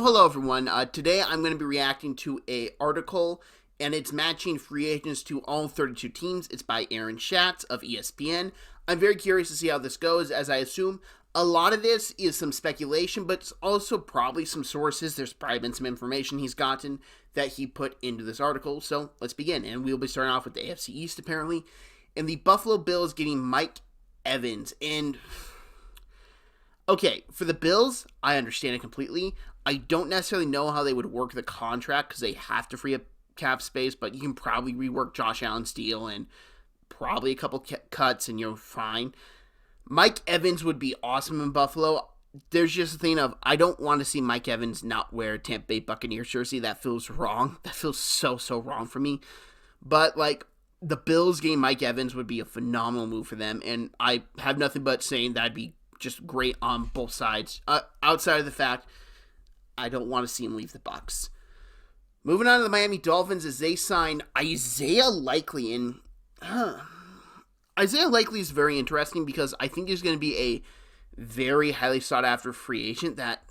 Hello everyone. Today I'm going to be reacting to a article, and it's matching free agents to all 32 teams. It's by Aaron Schatz of ESPN. I'm very curious to see how this goes, as I assume a lot of this is some speculation, but it's also probably some sources. There's probably been some information he's gotten that he put into this article. So let's begin, and we'll be starting off with the AFC East apparently, and the Buffalo Bills getting Mike Evans. And okay, for the Bills, I understand it completely. I don't necessarily know how they would work the contract because they have to free up cap space, but you can probably rework Josh Allen's deal and probably a couple cuts and you're fine. Mike Evans would be awesome in Buffalo. There's just a thing of, I don't want to see Mike Evans not wear a Tampa Bay Buccaneers jersey. That feels wrong. That feels so wrong for me. But, the Bills getting Mike Evans would be a phenomenal move for them, and I have nothing but saying that'd be just great on both sides. Outside of the fact, I don't want to see him leave the Bucs. Moving on to the Miami Dolphins as they sign Isaiah Likely. And Isaiah Likely is very interesting because I think he's going to be a very highly sought after free agent that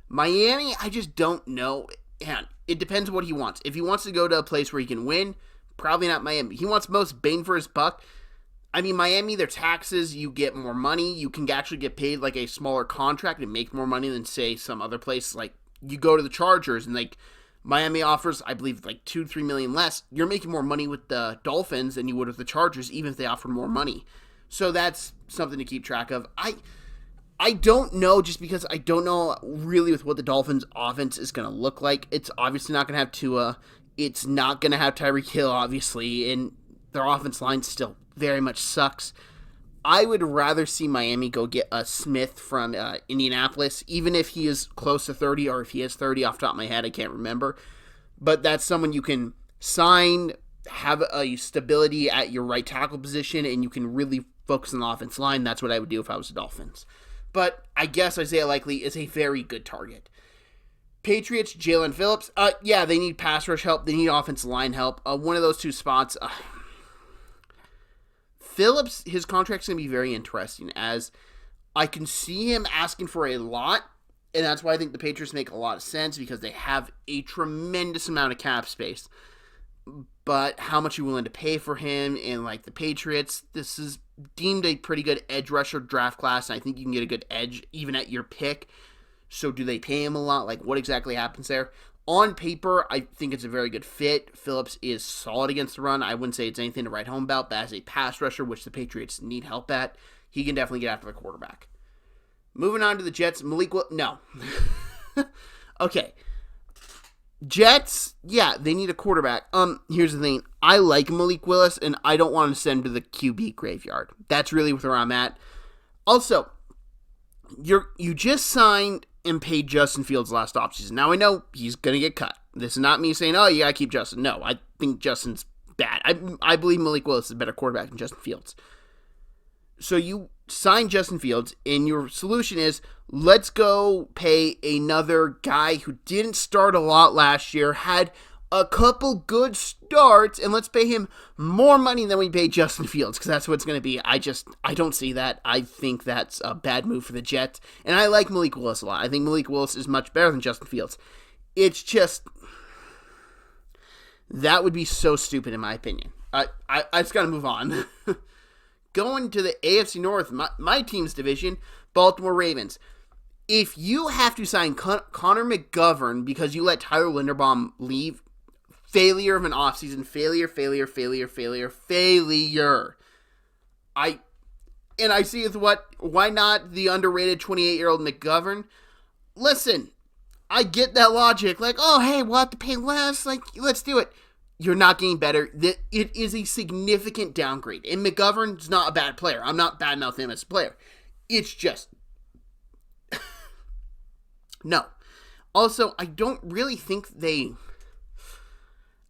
Miami, I just don't know. And it depends on what he wants. If he wants to go to a place where he can win, probably not Miami. He wants most bang for his buck. I mean, Miami, their taxes, you get more money. You can actually get paid like a smaller contract and make more money than, say, some other place. Like, you go to the Chargers and, Miami offers, I believe, $2-3 million less. You're making more money with the Dolphins than you would with the Chargers, even if they offered more money. So that's something to keep track of. I don't know, just because I don't know really with what the Dolphins' offense is going to look like. It's obviously not going to have Tua. It's not going to have Tyreek Hill, obviously, and their offense line still very much sucks. I would rather see Miami go get a Smith from Indianapolis, even if he is close to 30 or if he is 30 off the top of my head, I can't remember. But that's someone you can sign, have a stability at your right tackle position, and you can really focus on the offense line. That's what I would do if I was the Dolphins. But I guess Isaiah Likely is a very good target. Patriots, Jalen Phillips. Yeah, they need pass rush help. They need offensive line help. One of those two spots. Phillips, his contract's going to be very interesting, as I can see him asking for a lot, and that's why I think the Patriots make a lot of sense, because they have a tremendous amount of cap space. But how much are you willing to pay for him? And the Patriots, this is deemed a pretty good edge rusher draft class, and I think you can get a good edge even at your pick. So do they pay him a lot? What exactly happens there? On paper, I think it's a very good fit. Phillips is solid against the run. I wouldn't say it's anything to write home about, but as a pass rusher, which the Patriots need help at, he can definitely get after the quarterback. Moving on to the Jets, no. Okay. Jets, yeah, they need a quarterback. Here's the thing. I like Malik Willis, and I don't want to send him to the QB graveyard. That's really where I'm at. Also, you just signed and paid Justin Fields last offseason. Now, I know he's going to get cut. This is not me saying, oh, you got to keep Justin. No, I think Justin's bad. I believe Malik Willis is a better quarterback than Justin Fields. So you sign Justin Fields, and your solution is, let's go pay another guy who didn't start a lot last year, had a couple good starts, and let's pay him more money than we paid Justin Fields, because that's what it's going to be. I don't see that. I think that's a bad move for the Jets, and I like Malik Willis a lot. I think Malik Willis is much better than Justin Fields. It's just, that would be so stupid in my opinion. I just got to move on. Going to the AFC North, my team's division, Baltimore Ravens. If you have to sign Connor McGovern because you let Tyler Linderbaum leave, failure of an offseason, failure. I see it with why not the underrated 28-year-old McGovern? Listen, I get that logic. Oh, hey, we'll have to pay less. Let's do it. You're not getting better. It is a significant downgrade. And McGovern's not a bad player. I'm not bad-mouthing him as a player. It's just, no. Also, I don't really think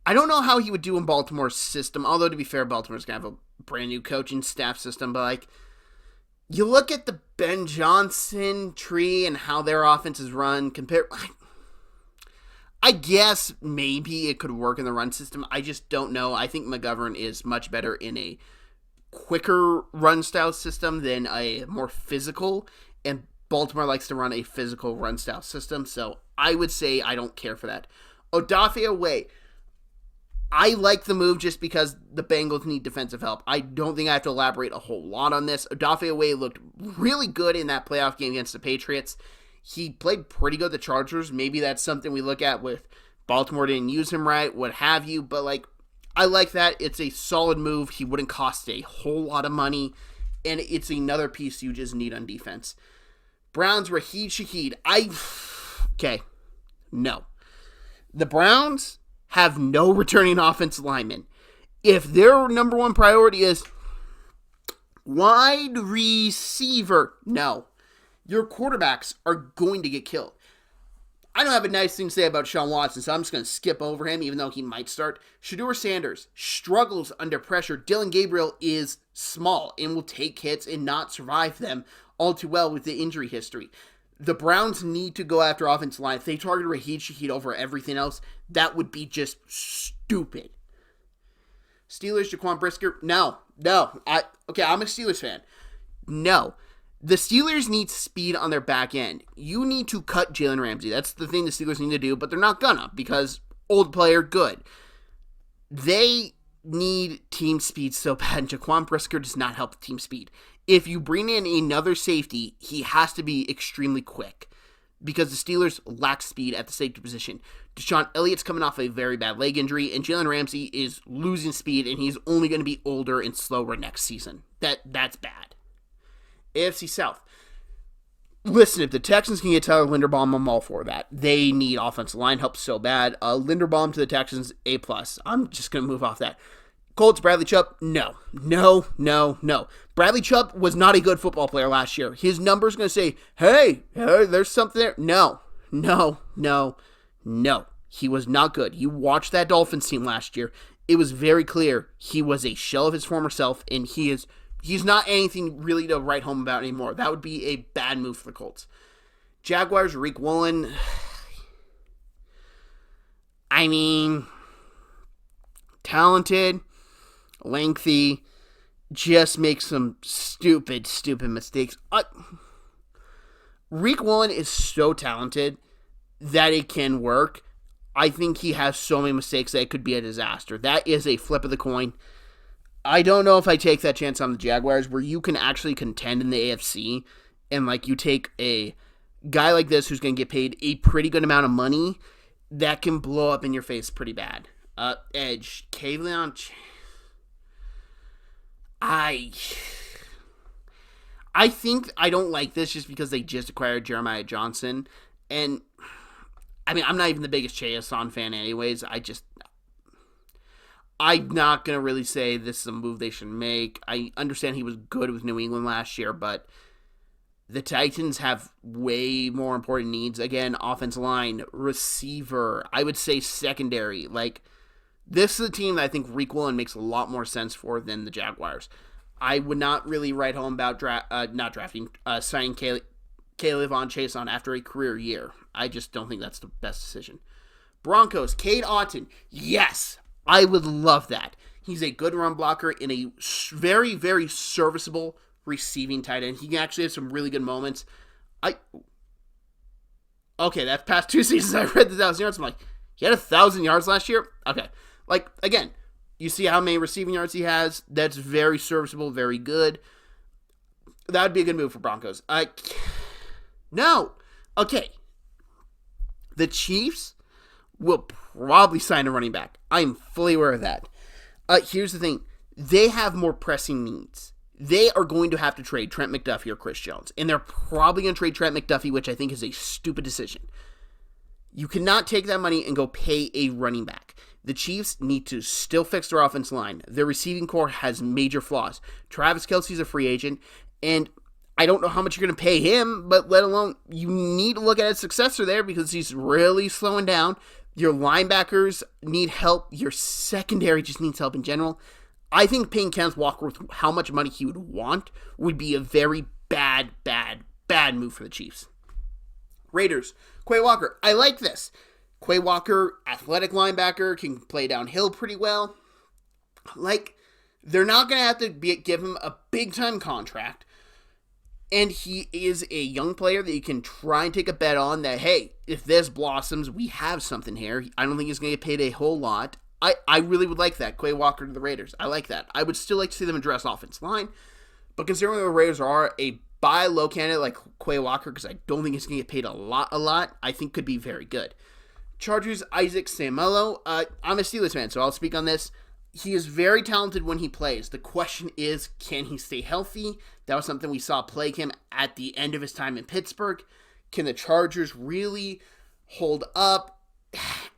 I don't know how he would do in Baltimore's system, although to be fair, Baltimore's going to have a brand new coaching staff system, but you look at the Ben Johnson tree and how their offense is run compared, I guess maybe it could work in the run system. I just don't know. I think McGovern is much better in a quicker run style system than a more physical. And Baltimore likes to run a physical run style system, so I would say I don't care for that. Odafe Oweh, I like the move just because the Bengals need defensive help. I don't think I have to elaborate a whole lot on this. Odafe Oweh looked really good in that playoff game against the Patriots. He played pretty good at the Chargers. Maybe that's something we look at with Baltimore didn't use him right, what have you. But, like, I like that. It's a solid move. He wouldn't cost a whole lot of money. And it's another piece you just need on defense. Browns, Rashid Shaheed. Okay. No. The Browns have no returning offensive linemen. If their number one priority is wide receiver, no. Your quarterbacks are going to get killed. I don't have a nice thing to say about Sean Watson, so I'm just going to skip over him, even though he might start. Shedeur Sanders struggles under pressure. Dylan Gabriel is small and will take hits and not survive them all too well with the injury history. The Browns need to go after offensive line. If they target Rashid Shaheed over everything else, that would be just stupid. Steelers, Jaquan Brisker. No. I'm a Steelers fan. No. The Steelers need speed on their back end. You need to cut Jalen Ramsey. That's the thing the Steelers need to do, but they're not gonna because old player, good. They need team speed so bad, and Jaquan Brisker does not help the team speed. If you bring in another safety, he has to be extremely quick because the Steelers lack speed at the safety position. Deshaun Elliott's coming off a very bad leg injury, and Jalen Ramsey is losing speed, and he's only going to be older and slower next season. That's bad. AFC South. Listen, if the Texans can get Tyler Linderbaum, I'm all for that. They need offensive line help so bad. Linderbaum to the Texans, A+. I'm just going to move off that. Colts, Bradley Chubb, no. Bradley Chubb was not a good football player last year. His number's going to say, hey, there's something there. No. He was not good. You watched that Dolphins team last year. It was very clear he was a shell of his former self, and he's not anything really to write home about anymore. That would be a bad move for the Colts. Jaguars, Rick Woolen. I mean, talented, lengthy, just makes some stupid mistakes. Rick Woolen is so talented that it can work. I think he has so many mistakes that it could be a disaster. That is a flip of the coin. I don't know if I take that chance on the Jaguars where you can actually contend in the AFC and like you take a guy like this who's going to get paid a pretty good amount of money that can blow up in your face pretty bad. Edge, Kayvon. I think I don't like this just because they just acquired Jeremiah Johnson. And, I mean, I'm not even the biggest Che Hassan fan anyways. I'm not going to really say this is a move they should make. I understand he was good with New England last year, but the Titans have way more important needs. Again, offensive line, receiver, I would say secondary. Like, this is a team that I think Rick Woolen makes a lot more sense for than the Jaguars. I would not really write home about signing Kayvon Chason after a career year. I just don't think that's the best decision. Broncos, Cade Otton. Yes, I would love that. He's a good run blocker in a very, very serviceable receiving tight end. He actually has some really good moments. Okay, that's past 2 seasons I read the 1,000 yards. I'm like, he had 1,000 yards last year? Okay. Like, again, you see how many receiving yards he has. That's very serviceable, very good. That would be a good move for Broncos. No. Okay. The Chiefs will probably sign a running back. I am fully aware of that. Here's the thing. They have more pressing needs. They are going to have to trade Trent McDuffie or Chris Jones. And they're probably going to trade Trent McDuffie, which I think is a stupid decision. You cannot take that money and go pay a running back. The Chiefs need to still fix their offensive line. Their receiving core has major flaws. Travis Kelce's a free agent, and I don't know how much you're going to pay him, but let alone, you need to look at his successor there because he's really slowing down. Your linebackers need help. Your secondary just needs help in general. I think paying Kenneth Walker with how much money he would want would be a very bad move for the Chiefs. Raiders, Quay Walker. I like this. Quay Walker, athletic linebacker, can play downhill pretty well. Like, they're not going to have to give him a big-time contract. And he is a young player that you can try and take a bet on that, hey, if this blossoms, we have something here. I don't think he's going to get paid a whole lot. I really would like that. Quay Walker to the Raiders. I like that. I would still like to see them address offense line. But considering the Raiders are a buy low candidate like Quay Walker, because I don't think he's going to get paid a lot, I think could be very good. Chargers, Isaac Seumalo. I'm a Steelers fan, so I'll speak on this. He is very talented when he plays. The question is, can he stay healthy? That was something we saw plague him at the end of his time in Pittsburgh. Can the Chargers really hold up?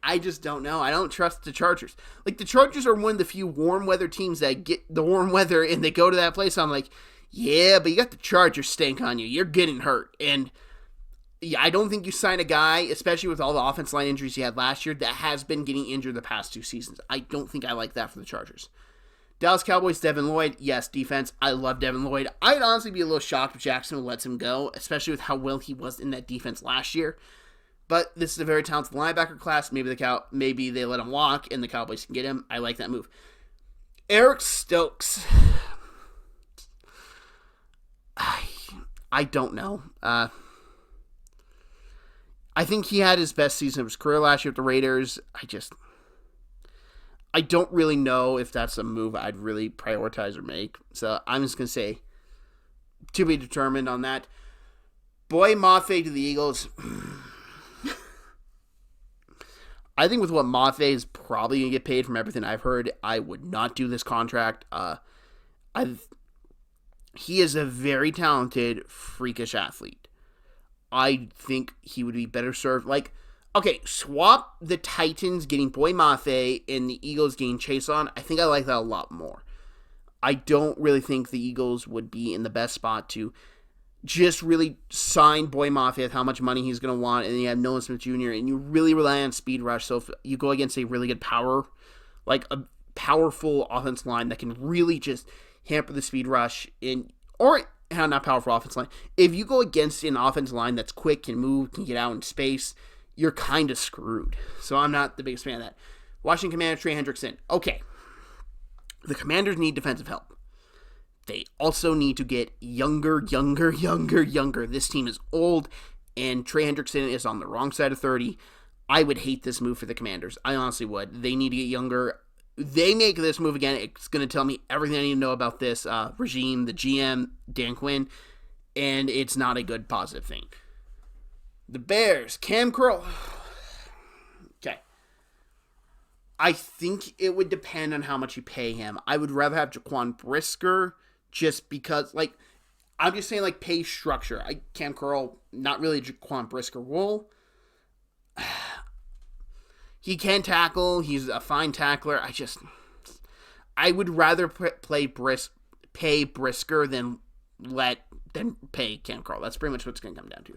I just don't know. I don't trust the Chargers. Like, the Chargers are one of the few warm weather teams that get the warm weather and they go to that place. I'm like, yeah, but you got the Chargers stink on you. You're getting hurt. And yeah, I don't think you sign a guy, especially with all the offense line injuries he had last year, that has been getting injured the past 2 seasons. I don't think I like that for the Chargers. Dallas Cowboys, Devin Lloyd. Yes, defense. I love Devin Lloyd. I'd honestly be a little shocked if Jacksonville lets him go, especially with how well he was in that defense last year. But this is a very talented linebacker class. Maybe they let him walk and the Cowboys can get him. I like that move. Eric Stokes. I don't know. I think he had his best season of his career last year with the Raiders. I don't really know if that's a move I'd really prioritize or make. So I'm just going to say to be determined on that. Boy Mafe to the Eagles. I think with what Mafe is probably going to get paid from everything I've heard, I would not do this contract. He is a very talented, freakish athlete. I think he would be better served. Like, okay, swap the Titans getting Boy Mafe and the Eagles getting Chase on. I think I like that a lot more. I don't really think the Eagles would be in the best spot to just really sign Boy Mafe with how much money he's going to want, and then you have Nolan Smith Jr., and you really rely on speed rush. So if you go against a really good power, like a powerful offense line that can really just hamper the speed rush, not powerful offense line. If you go against an offense line that's quick, can move, can get out in space, you're kind of screwed. So I'm not the biggest fan of that. Washington Commanders, Trey Hendrickson. Okay. The Commanders need defensive help. They also need to get younger. This team is old, and Trey Hendrickson is on the wrong side of 30. I would hate this move for the Commanders. I honestly would. They need to get younger. They make this move again, it's going to tell me everything I need to know about this regime, the GM, Dan Quinn, and it's not a good positive thing. The Bears, Cam Curl. Okay. I think it would depend on how much you pay him. I would rather have Jaquan Brisker just because, like, I'm just saying, like, pay structure. Cam Curl, not really Jaquan Brisker role. He can tackle. He's a fine tackler. I would rather pay Brisker than pay Cam Curl. That's pretty much what's going to come down to.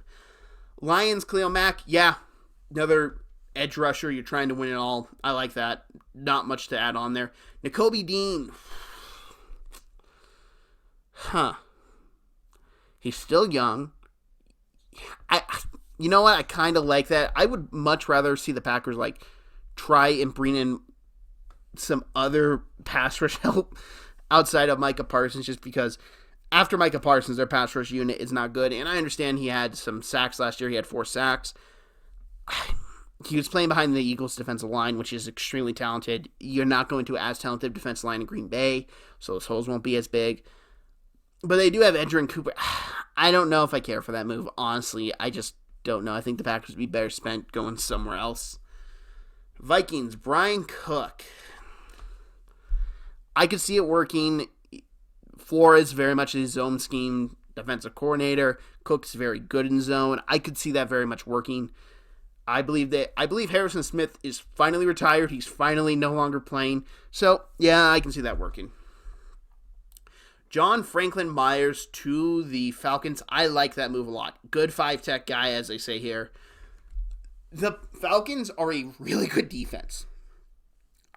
Lions, Khalil Mack. Yeah, another edge rusher. You're trying to win it all. I like that. Not much to add on there. Nakobe Dean. He's still young. You know what? I kind of like that. I would much rather see the Packers try and bring in some other pass rush help outside of Micah Parsons, just because after Micah Parsons, their pass rush unit is not good. And I understand he had some sacks last year. He had 4 sacks. He was playing behind the Eagles' defensive line, which is extremely talented. You're not going to as talented defensive line in Green Bay, so those holes won't be as big. But they do have Edgerrin Cooper. I don't know if I care for that move, honestly. I just don't know. I think the Packers would be better spent going somewhere else. Vikings, Brian Cook. I could see it working. Flores very much his zone scheme defensive coordinator. Cook's very good in zone. I could see that very much working. I believe Harrison Smith is finally retired. He's finally no longer playing. So, yeah, I can see that working. John Franklin Myers to the Falcons. I like that move a lot. Good 5-tech guy, as they say here. The Falcons are a really good defense.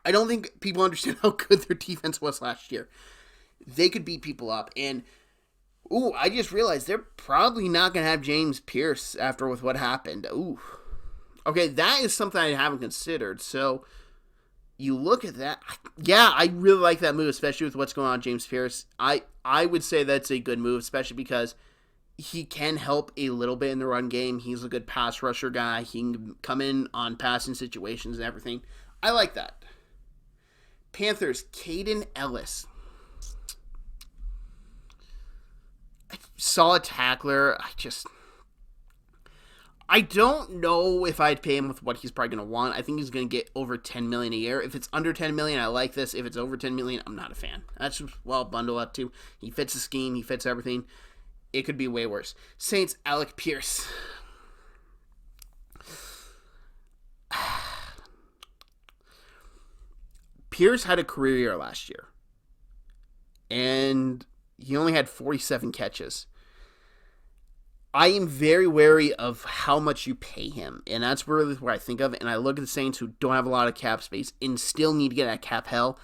I don't think people understand how good their defense was last year. They could beat people up. And, I just realized they're probably not going to have James Pierce after with what happened. Okay, that is something I haven't considered. So, you look at that. Yeah, I really like that move, especially with what's going on with James Pierce. I would say that's a good move, especially because he can help a little bit in the run game. He's a good pass rusher guy. He can come in on passing situations and everything. I like that. Panthers, Caden Ellis. Solid tackler. I don't know if I'd pay him with what he's probably going to want. I think he's going to get over $10 million a year. If it's under $10 million, I like this. If it's over $10 million, I'm not a fan. That's just, well, bundle up too. He fits the scheme. He fits everything. It could be way worse. Saints, Alec Pierce. Pierce had a career year last year. And he only had 47 catches. I am very wary of how much you pay him, and that's really what I think of. And I look at the Saints, who don't have a lot of cap space and still need to get at cap hell.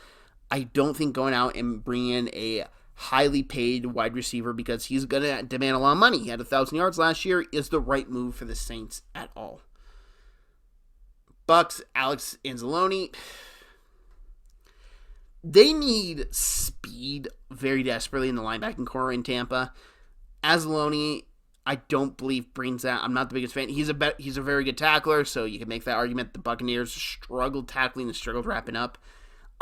I don't think going out and bringing in a highly paid wide receiver, because he's going to demand a lot of money. He had 1,000 yards last year, is the right move for the Saints at all. Bucks, Alex Anzalone. They need speed very desperately in the linebacking core in Tampa. Anzalone, I don't believe brings that. I'm not the biggest fan. He's a very good tackler, so you can make that argument. The Buccaneers struggled tackling and struggled wrapping up.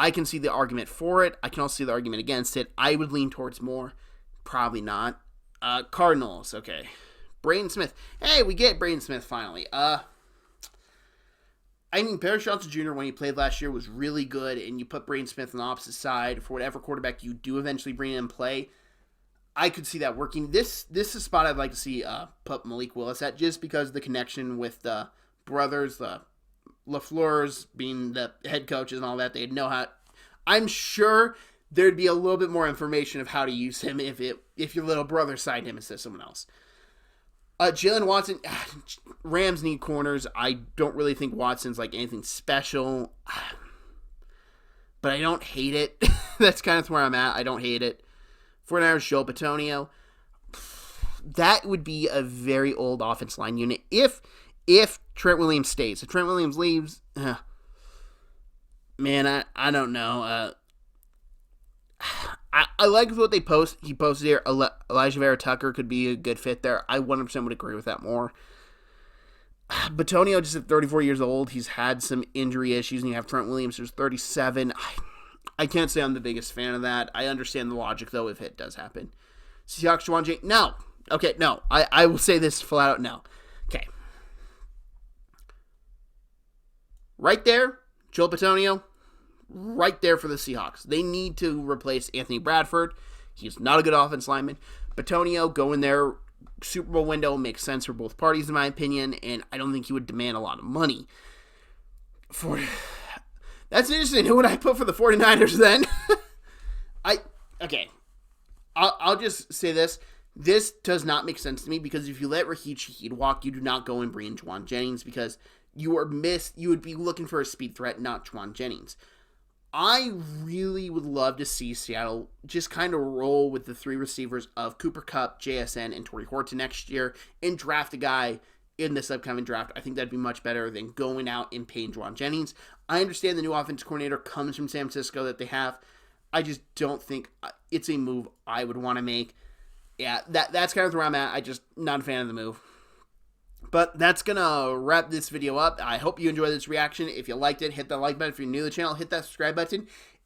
I can see the argument for it. I can also see the argument against it. I would lean towards more. Probably not. Cardinals, okay. Braden Smith. Hey, we get Braden Smith finally. Paris Johnson Jr., when he played last year, was really good, and you put Braden Smith on the opposite side for whatever quarterback you do eventually bring in play. I could see that working. This is a spot I'd like to see put Malik Willis at, just because of the connection with the brothers, the LaFleurs being the head coaches and all that. They'd know how. I'm sure there'd be a little bit more information of how to use him if your little brother signed him instead of someone else. Jalen Watson, Rams need corners. I don't really think Watson's like anything special, but I don't hate it. That's kind of where I'm at. I don't hate it. 49ers, Joe Bitonio. That would be a very old offense line unit if Trent Williams stays. If Trent Williams leaves, man, I don't know. I like what he posted here. Elijah Vera Tucker could be a good fit there. I 100% would agree with that more. Bitonio, just at 34 years old, he's had some injury issues, and you have Trent Williams, who's 37. I can't say I'm the biggest fan of that. I understand the logic, though, if it does happen. Seahawks, Juwan Jennings. No. Okay, no. I will say this flat out, no. Okay. Right there, Joel Bitonio, right there for the Seahawks. They need to replace Anthony Bradford. He's not a good offense lineman. Bitonio, go in there. Super Bowl window makes sense for both parties, in my opinion, and I don't think he would demand a lot of money. That's interesting. Who would I put for the 49ers then? I'll just say this. This does not make sense to me, because if you let Raheem Shaheed walk, you do not go and bring in Juwan Jennings, because you would be looking for a speed threat, not Juwan Jennings. I really would love to see Seattle just kind of roll with the three receivers of Cooper Kupp, JSN, and Torrey Horton next year and draft a guy in this upcoming draft. I think that'd be much better than going out and paying Juwan Jennings. I understand the new offensive coordinator comes from San Francisco that they have. I just don't think it's a move I would want to make. Yeah, that's kind of where I'm at. I just not a fan of the move. But that's going to wrap this video up. I hope you enjoyed this reaction. If you liked it, hit that like button. If you're new to the channel, hit that subscribe button.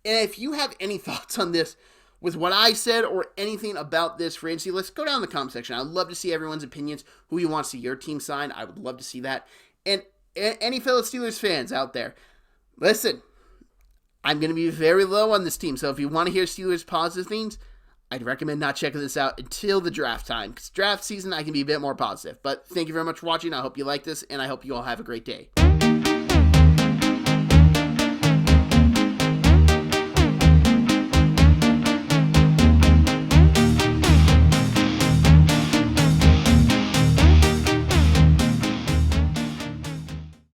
And if you have any thoughts on this with what I said or anything about this free agency, let's go down in the comment section. I'd love to see everyone's opinions, who you want to see your team sign. I would love to see that. And any fellow Steelers fans out there, listen, I'm going to be very low on this team. So if you want to hear Steelers positive things, I'd recommend not checking this out until the draft time, because draft season I can be a bit more positive. But thank you very much for watching. I hope you like this, and I hope you all have a great day.